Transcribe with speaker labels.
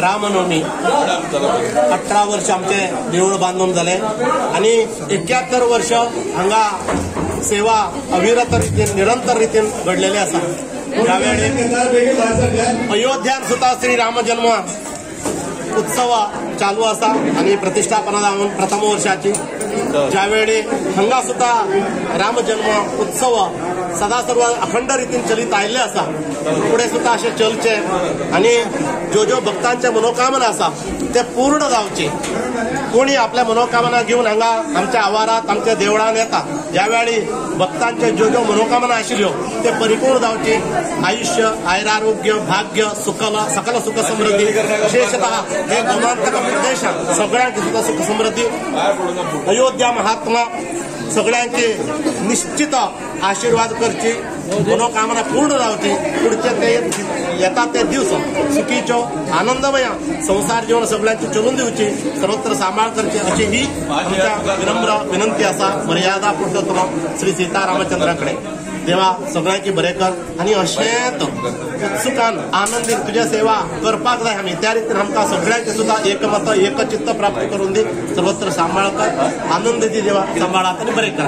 Speaker 1: रामनवमी 18 वर्ष आमचे देऊळ बांधून झाले आणि 71 वर्ष हांगा सेवा अविरत रितीन निरंतर रितीन घडलेली आसा। त्यावेळी अयोध्यान सुद्धा श्री राम जन्म उत्सव चालू आसा आणि प्रतिष्ठापना जावन प्रथम वर्षाची। ज्यावेळी हांगा सुद्धा राम जन्म उत्सव सदा सर्व अखंड रितीन चलित आयिल्ले आसा। पुढे सुद्धा असे चलचे आणि जो भक्तांचे मनोकामना आसा ते पूर्ण जावचे। कोणी आपल्या मनोकामना घेऊन हांगा आमच्या आवारात आमच्या देवळान येता। ज्यावेळी भक्तांचे जो मनोकामना आशिल्ल्यो ते परिपूर्ण जावचे। आयुष्य आयुरारोग्य भाग्य सकल सुख समृद्धी विशेषतः हे गोमांतक देशात सगळ्यांक सुद्धा सुख समृद्धी अयोध्या महात्मा सगळ्यांचे निश्चित आशीर्वाद करची मनोकामना पूर्ण जावची। पुढचे ते येतात ते दिवस सुखीचो आनंदमय संसार जीवन सगळ्यांची चलून दिवची सर्वत्र सांभाळ करची अशी ही आमच्या विनम्र विनंती आसा मर्यादा पुरुषोत्तम श्री सीतारामचंद्राकडे। देवा सगळ्यांची बरें कर आणि अशेंच उत्सुकान आनंदीन तुझ्या सेवा करपाक जाय आमी त्या रितीन आमकां सगळ्यांचे सुद्धा एकमत एकचित्त प्राप्त करून दी सर्वत्र सांभाळ कर आनंद दी देवा सांभाळात आणि बरें कर।